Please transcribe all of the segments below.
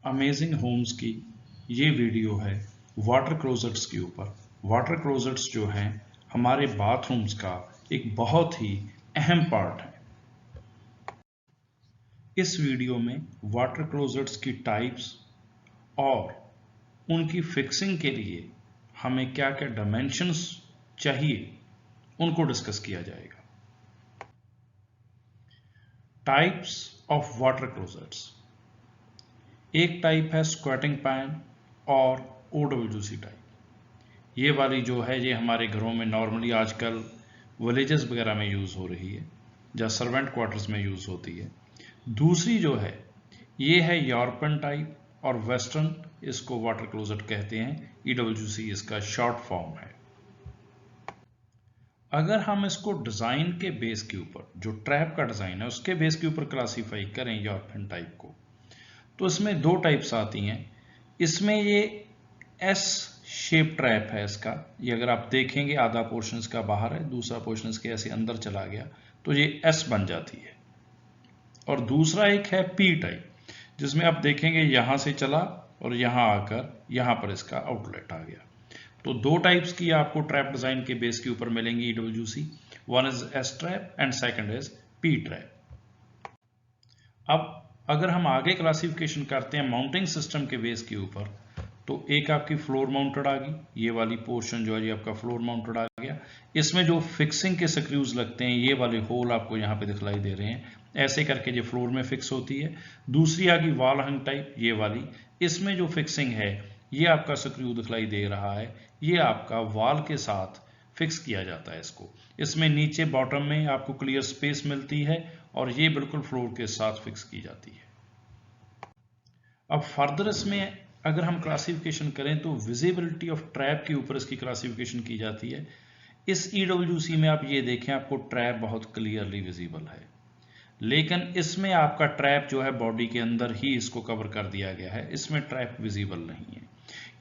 Amazing Holmes की ये video है वाटर क्लोजेट्स के ऊपर। वाटर क्लोजेट्स जो हैं हमारे बाथरूम्स का एक बहुत ही अहम पार्ट है। इस वीडियो में वाटर क्लोजेट्स की टाइप्स और उनकी फिक्सिंग के लिए हमें क्या क्या डायमेंशंस चाहिए उनको डिस्कस किया जाएगा। Types of water closets. एक टाइप है स्क्वैटिंग पैन और OWC टाइप। ये वाली जो है ये हमारे घरों में नॉर्मली आजकल विलेजेस वगैरह में यूज़ हो रही है या सर्वेंट क्वार्टर्स में यूज़ होती है। दूसरी जो है ये है यूरोपियन टाइप और वेस्टर्न, इसको वाटर क्लोजेट कहते हैं। EWC इसका शॉर्ट फॉर्म है। अगर हम इसको डिज़ाइन के बेस के ऊपर, जो ट्रैप का डिज़ाइन है उसके बेस के ऊपर क्लासीफाई करें यूरोपियन टाइप को, तो इसमें दो टाइप्स आती हैं। इसमें ये एस शेप ट्रैप है इसका। ये अगर आप देखेंगे आधा पोर्शन इसका बाहर है, दूसरा पोर्शन इसके ऐसे अंदर चला गया तो ये एस बन जाती है। और दूसरा एक है पी टाइप, जिसमें आप देखेंगे यहां से चला और यहां आकर यहां पर इसका आउटलेट आ गया। तो दो टाइप्स की आपको ट्रैप डिजाइन के बेस के ऊपर मिलेंगी EWC। One is S trap and second is P trap. अब अगर हम आगे क्लासिफिकेशन करते हैं माउंटिंग सिस्टम के बेस के ऊपर, तो एक आपकी फ्लोर माउंटेड आ गई, ये वाली पोर्शन जो है ये आपका फ्लोर माउंटेड आ गया। इसमें जो फिक्सिंग के स्क्रूज लगते हैं ये वाले होल आपको यहाँ पे दिखलाई दे रहे हैं, ऐसे करके ये फ्लोर में फिक्स होती है। दूसरी आ गई वॉल हंग टाइप, ये वाली, इसमें जो फिक्सिंग है ये आपका स्क्रू दिखलाई दे रहा है, ये आपका वॉल के साथ फिक्स किया जाता है इसको। इसमें नीचे बॉटम में आपको क्लियर स्पेस मिलती है और ये बिल्कुल फ्लोर के साथ फिक्स की जाती है। अब फर्दर इसमें अगर हम क्लासिफिकेशन करें तो विजिबिलिटी ऑफ ट्रैप के ऊपर इसकी क्लासिफिकेशन की जाती है। इस EWC में आप ये देखें आपको ट्रैप बहुत क्लियरली विजिबल है, लेकिन इसमें आपका ट्रैप जो है बॉडी के अंदर ही इसको कवर कर दिया गया है, इसमें ट्रैप विजिबल नहीं है।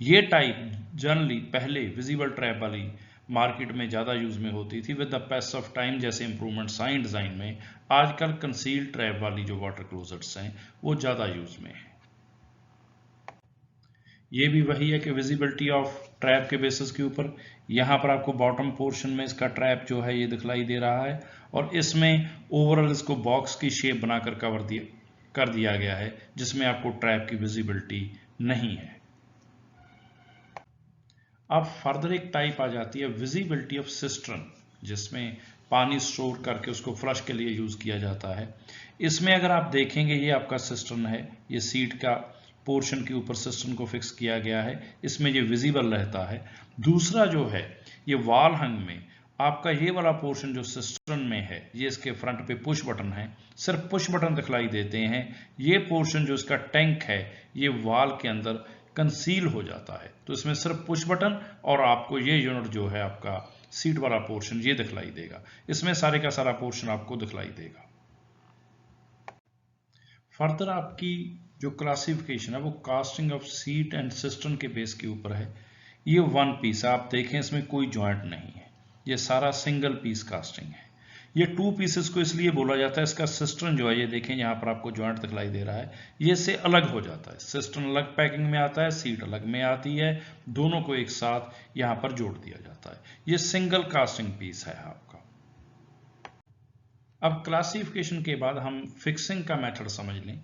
ये टाइप जनरली पहले विजिबल ट्रैप वाली मार्केट में ज़्यादा यूज में होती थी। विद द पैस ऑफ टाइम जैसे इंप्रूवमेंट्स आए डिज़ाइन में, आजकल कंसील्ड ट्रैप वाली जो वाटर क्लोजेट्स हैं वो ज़्यादा यूज में है। ये भी वही है कि विजिबिलिटी ऑफ ट्रैप के बेसिस के ऊपर यहाँ पर आपको बॉटम पोर्शन में इसका ट्रैप जो है ये दिखलाई दे रहा है और इसमें ओवरऑल इसको बॉक्स की शेप बनाकर कर दिया गया है, जिसमें आपको ट्रैप की विजिबिलिटी नहीं है। अब फर्दर एक टाइप आ जाती है विजिबिलिटी ऑफ सिस्टर्न, जिसमें पानी स्टोर करके उसको फ्लश के लिए यूज किया जाता है। इसमें अगर आप देखेंगे ये आपका सिस्टर्न है, ये सीट का पोर्शन के ऊपर सिस्टम को फिक्स किया गया है, इसमें ये विजिबल रहता है। दूसरा जो है ये वॉल हंग में आपका ये वाला पोर्शन जो सिस्टम में है, ये इसके फ्रंट पे पुश बटन है, सिर्फ पुश बटन दिखलाई देते हैं। ये पोर्शन जो इसका टैंक है ये वॉल के अंदर कंसील हो जाता है, तो इसमें सिर्फ पुश बटन और आपको ये यूनिट जो है आपका सीट वाला पोर्शन ये दिखलाई देगा। इसमें सारे का सारा पोर्शन आपको दिखलाई देगा। फर्दर आपकी जो क्लासिफिकेशन है वो casting of seat and system के बेस के ऊपर है। ये वन पीस है, आप देखें इसमें कोई जॉइंट नहीं है, ये सारा सिंगल पीस कास्टिंग है। ये टू पीसेस को इसलिए बोला जाता है, इसका सिस्टम जो है ये देखें यहाँ पर आपको जॉइंट दिखलाई दे रहा है, ये से अलग हो जाता है। सिस्टम अलग पैकिंग में आता है, सीट अलग में आती है, दोनों को एक साथ यहाँ पर जोड़ दिया जाता है। ये सिंगल कास्टिंग पीस है आपका। अब क्लासिफिकेशन के बाद हम फिक्सिंग का मेथड समझ लें।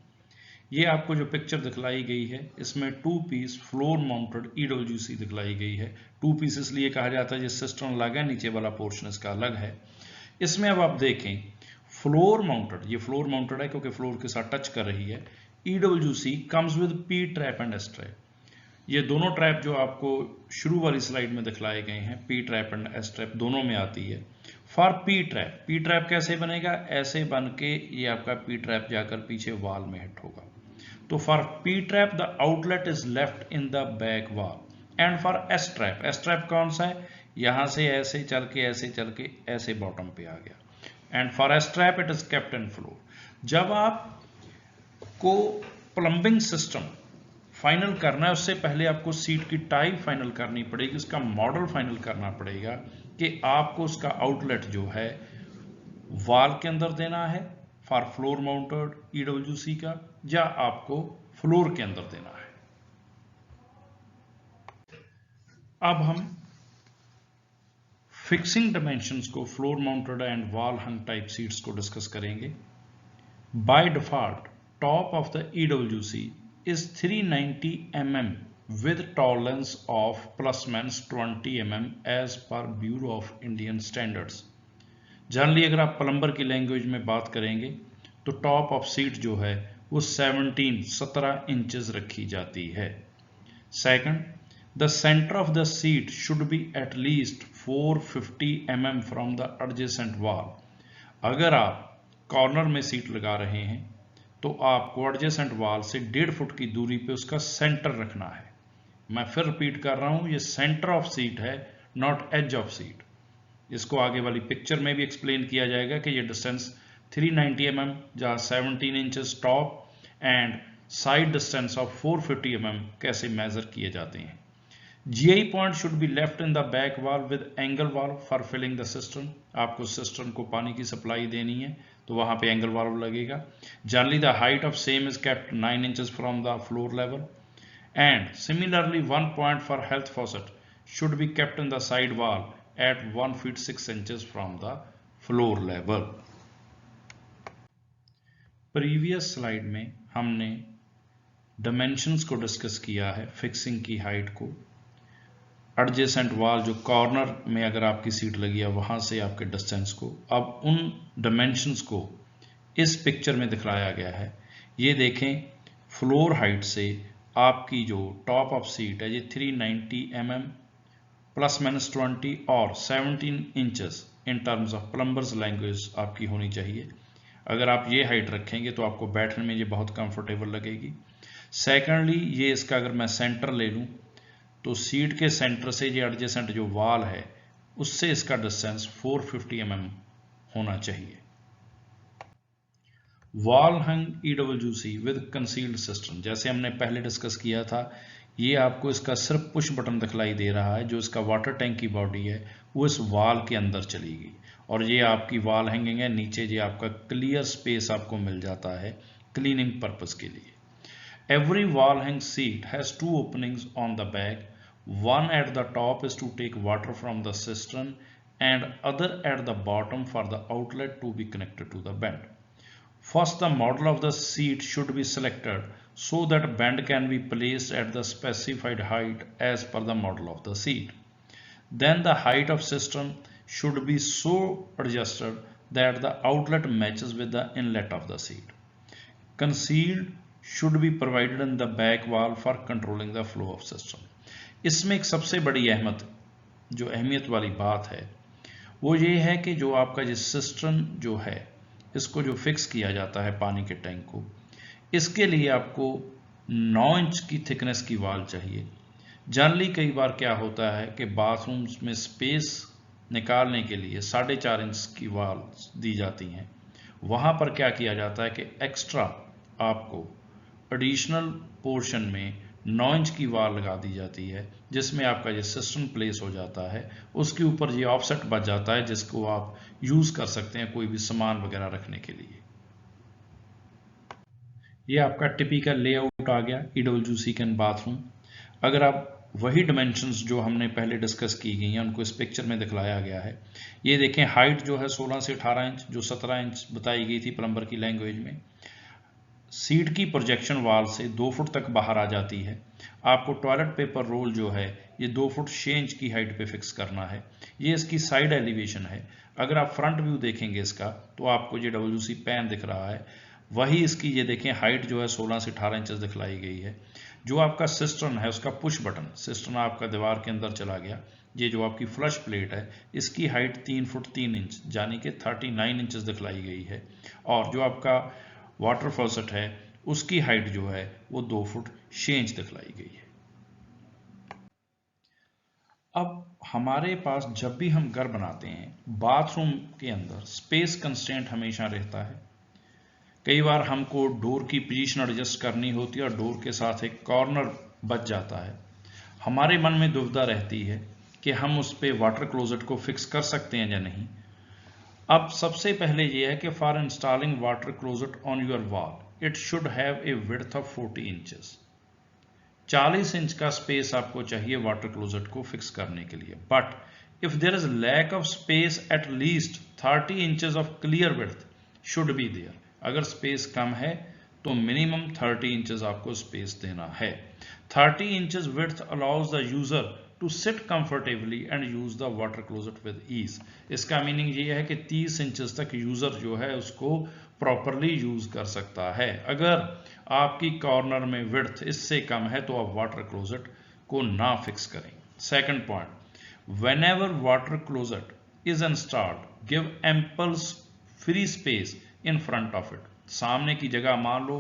ये आपको जो पिक्चर दिखलाई गई है इसमें two piece floor mounted EWC दिखलाई गई है। टू पीस इसलिए कहा जाता है ये सिस्टम अलग है, नीचे वाला पोर्शन इसका अलग है। इसमें अब आप देखें फ्लोर माउंटेड, ये फ्लोर माउंटेड है क्योंकि फ्लोर के साथ टच कर रही है। EWC comes with P trap and S trap. ये दोनों ट्रैप जो आपको शुरू वाली स्लाइड में दिखलाए गए हैं, P trap and S trap दोनों में आती है। फॉर P ट्रैप कैसे बनेगा, ऐसे बन के ये आपका P ट्रैप जाकर पीछे वॉल में हिट होगा। तो for P trap the outlet is left in the back wall. And for S trap कौन सा है, यहां से ऐसे चल के ऐसे बॉटम पे आ गया। And for S trap it is kept in floor. जब आपको प्लम्बिंग सिस्टम फाइनल करना है उससे पहले आपको सीट की टाइप फाइनल करनी पड़ेगी, उसका मॉडल फाइनल करना पड़ेगा कि आपको उसका आउटलेट जो है वॉल के अंदर देना है फॉर फ्लोर माउंटेड EWC का, या आपको फ्लोर के अंदर देना है। अब हम फिक्सिंग डायमेंशंस को floor mounted and wall hung type seats को डिस्कस करेंगे। By default top of the EWC is 390 mm with tolerance of ± 20 mm as per Bureau of Indian Standards। Generally अगर आप प्लम्बर की लैंग्वेज में बात करेंगे तो टॉप ऑफ सीट जो है वो 17 इंचेस रखी जाती है। Second, the centre of the seat should be at least 450 mm from the adjacent wall. अगर आप कॉर्नर में सीट लगा रहे हैं तो आपको एडजेसेंट वॉल से 1.5 फुट की दूरी पे उसका सेंटर रखना है। मैं फिर रिपीट कर रहा हूं, ये सेंटर ऑफ सीट है, नॉट एज ऑफ सीट। इसको आगे वाली पिक्चर में भी एक्सप्लेन किया जाएगा कि ये डिस्टेंस 390 mm जहां 17 inches top and side distance of 450 mm कैसे मेजर किए जाते हैं। GI point should be left in the back wall with angle valve for filling the system. आपको सिस्टम को पानी की सप्लाई देनी है तो वहां पे एंगल वाल्व लगेगा। Generally the height of same is kept 9 inches from the floor level and similarly 1 point for health faucet should be kept in the side wall at 1 feet 6 inches from the floor level। Previous slide में हमने dimensions को discuss किया है, fixing की height को, adjacent wall जो corner में अगर आपकी सीट लगी है वहां से आपके डिस्टेंस को। अब उन डायमेंशंस को इस पिक्चर में दिखाया गया है। ये देखें, फ्लोर हाइट से आपकी जो टॉप ऑफ सीट है ये 390 mm ± 20 और 17 inches in terms of plumbers language आपकी होनी चाहिए। अगर आप ये हाइट रखेंगे तो आपको बैठने में ये बहुत कंफर्टेबल लगेगी। सेकेंडली, ये इसका अगर मैं सेंटर ले लूं तो सीट के सेंटर से ये एडजेसेंट जो वॉल है उससे इसका डिस्टेंस 450 mm होना चाहिए। Wall hung EWC with concealed system, जैसे हमने पहले डिस्कस किया था, ये आपको इसका सिर्फ पुश बटन दिखलाई दे रहा है। जो इसका वाटर टैंक की बॉडी है वो इस वॉल के अंदर चलेगी और ये आपकी वॉल हैंगिंग है। नीचे ये आपका क्लियर स्पेस आपको मिल जाता है क्लीनिंग पर्पस के लिए। Every wall hang seat has 2 openings on the back, one at the top is to take water from the cistern and other at the bottom for the outlet to be connected to the bend. First, the model of the seat should be selected so that bend can be placed at the specified height as per the model of the seat. Then the height of cistern should be so adjusted that the outlet matches with the inlet of the seat. Concealed should be provided in the back wall for controlling the flow of cistern. इसमें एक सबसे बड़ी अहमियत वाली बात है वो ये है कि जो आपका ये सिस्टर्न जो है इसको जो फिक्स किया जाता है पानी के टैंक को, इसके लिए आपको 9 इंच की थिकनेस की वॉल चाहिए। जनरली कई बार क्या होता है कि बाथरूम्स में स्पेस निकालने के लिए 4.5 इंच की वॉल दी जाती हैं। वहां पर क्या किया जाता है कि एक्स्ट्रा आपको एडिशनल पोर्शन में 9 इंच की वॉल लगा दी जाती है जिसमें आपका ये सिस्टम प्लेस हो जाता है। उसके ऊपर ये ऑफसेट बच जाता है जिसको आप यूज कर सकते हैं कोई भी सामान वगैरह रखने के लिए। ये आपका टिपिकल लेआउट आ गया EWC कैन बाथरूम। अगर आप वही डायमेंशंस जो हमने पहले डिस्कस की गई हैं उनको इस पिक्चर में दिखलाया गया है। ये देखें, हाइट जो है 16 से 18 इंच जो 17 इंच बताई गई थी प्लम्बर की लैंग्वेज में। सीट की प्रोजेक्शन वॉल से 2 फुट तक बाहर आ जाती है। आपको टॉयलेट पेपर रोल जो है ये 2 फुट 6 इंच की हाइट पे फिक्स करना है। ये इसकी साइड एलिवेशन है। अगर आप फ्रंट व्यू देखेंगे इसका तो आपको ये WC पैन दिख रहा है, वही इसकी ये देखें हाइट जो है 16 से 18 इंच दिखलाई गई है। जो आपका सिस्टर्न है उसका पुश बटन, सिस्टर्न आपका दीवार के अंदर चला गया। ये जो आपकी फ्लश प्लेट है इसकी हाइट 3 फुट 3 इंच यानी कि 39 इंचेस दिखलाई गई है और जो आपका वाटर फॉसेट है उसकी हाइट जो है वो 2 फुट 6 इंच दिखलाई गई है। अब हमारे पास जब भी हम घर बनाते हैं बाथरूम के अंदर स्पेस कंस्ट्रेंट हमेशा रहता है। कई बार हमको डोर की पोजीशन एडजस्ट करनी होती है और डोर के साथ एक कॉर्नर बच जाता है। हमारे मन में दुविधा रहती है कि हम उस पर वाटर क्लोजेट को फिक्स कर सकते हैं या नहीं। अब सबसे पहले यह है कि for installing water closet on your wall it should have a width of 40 inches. 40 inch का स्पेस आपको चाहिए वाटर क्लोजेट को फिक्स करने के लिए। But if there is lack of space, at least 30 inches of clear width should be there. अगर space कम है तो मिनिमम 30 इंचेस आपको स्पेस देना है। 30 inches width allows the user to sit comfortably and use the water closet with ease. इसका meaning ये है कि 30 इंचेस तक यूजर जो है उसको प्रॉपरली यूज कर सकता है। अगर आपकी कॉर्नर में विड्थ इससे कम है तो आप वाटर क्लोजेट को ना फिक्स करें। Second point, whenever water closet is installed, give ample free space in front of it। सामने की जगह मान लो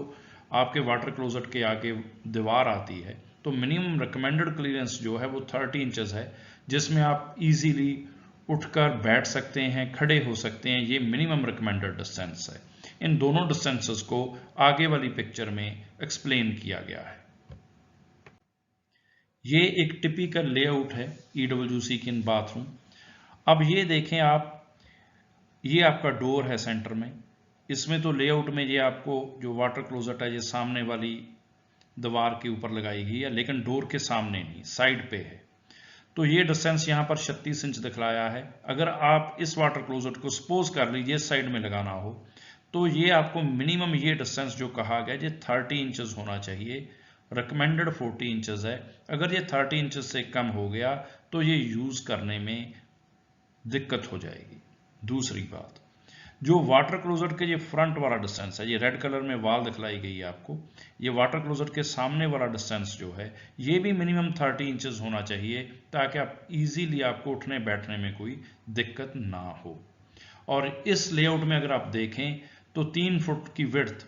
आपके वाटर क्लोजेट के आगे दीवार आती है तो मिनिमम रिकमेंडेड क्लियरेंस जो है वो 30 इंचेस है, जिसमें आप इजीली उठकर बैठ सकते हैं, खड़े हो सकते हैं। ये मिनिमम रिकमेंडेड डिस्टेंस है। इन दोनों डिस्टेंसेस को आगे वाली पिक्चर में एक्सप्लेन किया गया है। ये एक टिपिकल लेआउट है EWC किन बाथरूम। अब ये देखें आप, ये आपका डोर है सेंटर में। इसमें तो लेआउट में ये आपको जो वाटर क्लोजेट है ये सामने वाली दीवार के ऊपर लगाई गई है, लेकिन डोर के सामने नहीं, साइड पे है। तो ये डिस्टेंस यहाँ पर 36 इंच दिखलाया है। अगर आप इस वाटर क्लोजेट को सपोज कर लीजिए साइड में लगाना हो तो ये आपको मिनिमम ये डिस्टेंस जो कहा गया ये 30 इंचेस होना चाहिए। रिकमेंडेड 40 इंचेस है। अगर ये 30 इंचेस से कम हो गया तो ये यूज करने में दिक्कत हो जाएगी। दूसरी बात, जो वाटर क्लोजेट के ये फ्रंट वाला डिस्टेंस है, ये रेड कलर में वॉल दिखलाई गई है आपको, ये वाटर क्लोजेट के सामने वाला डिस्टेंस जो है ये भी मिनिमम 30 इंचेस होना चाहिए ताकि आप इजीली आपको उठने बैठने में कोई दिक्कत ना हो। और इस लेआउट में अगर आप देखें तो 3 फुट की विड्थ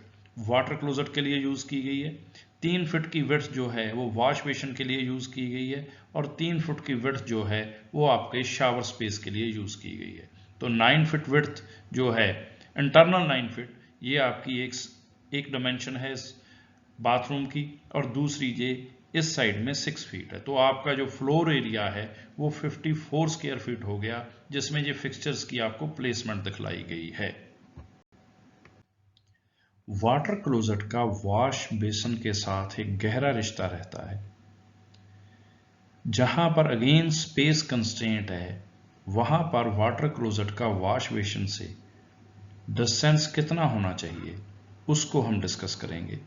वाटर क्लोजेट के लिए यूज की गई है, 3 फीट की विड्थ जो है वो वॉश बेसिन के लिए यूज की गई है, और 3 फुट की विड्थ जो है वो आपके शावर स्पेस के लिए यूज की गई है। तो 9 फीट विड्थ जो है इंटरनल 9 फीट, ये आपकी एक डायमेंशन है इस बाथरूम की, और दूसरी ये इस साइड में 6 फीट है। तो आपका जो फ्लोर एरिया है वो 54 स्क्वायर फीट हो गया, जिसमें ये फिक्सचर्स की आपको प्लेसमेंट दिखलाई गई है। वाटर क्लोजेट का वॉश बेसिन के साथ एक गहरा रिश्ता रहता है। जहां पर अगेन स्पेस कंस्ट्रेंट है, वहां पर वाटर क्लोजेट का वॉश बेसिन से डिस्टेंस कितना होना चाहिए उसको हम डिस्कस करेंगे।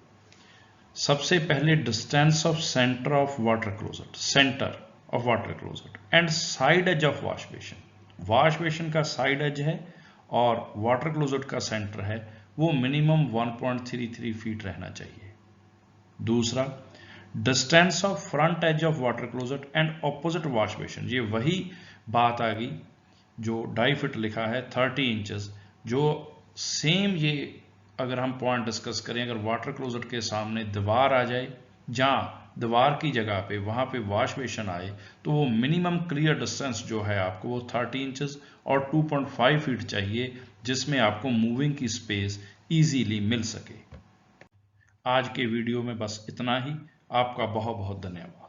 सबसे पहले distance of centre of water closet, centre of water closet and side edge of wash basin. Wash basin का साइड एज है और वाटर क्लोजेट का सेंटर है, वो मिनिमम 1.33 फीट रहना चाहिए। दूसरा, distance of front edge of water closet and opposite wash basin, ये वही बात आ गई जो 2.5 फीट लिखा है, 30 इंचेस, जो सेम ये अगर हम पॉइंट डिस्कस करें, अगर वाटर क्लोजेट के सामने दीवार आ जाए, जहां दीवार की जगह पे वहां पे वॉश बेसिन आए, तो वो मिनिमम क्लियर डिस्टेंस जो है आपको वो 30 इंचेस और 2.5 फीट चाहिए, जिसमें आपको मूविंग की स्पेस इजीली मिल सके। आज के वीडियो में बस इतना ही। आपका बहुत बहुत धन्यवाद।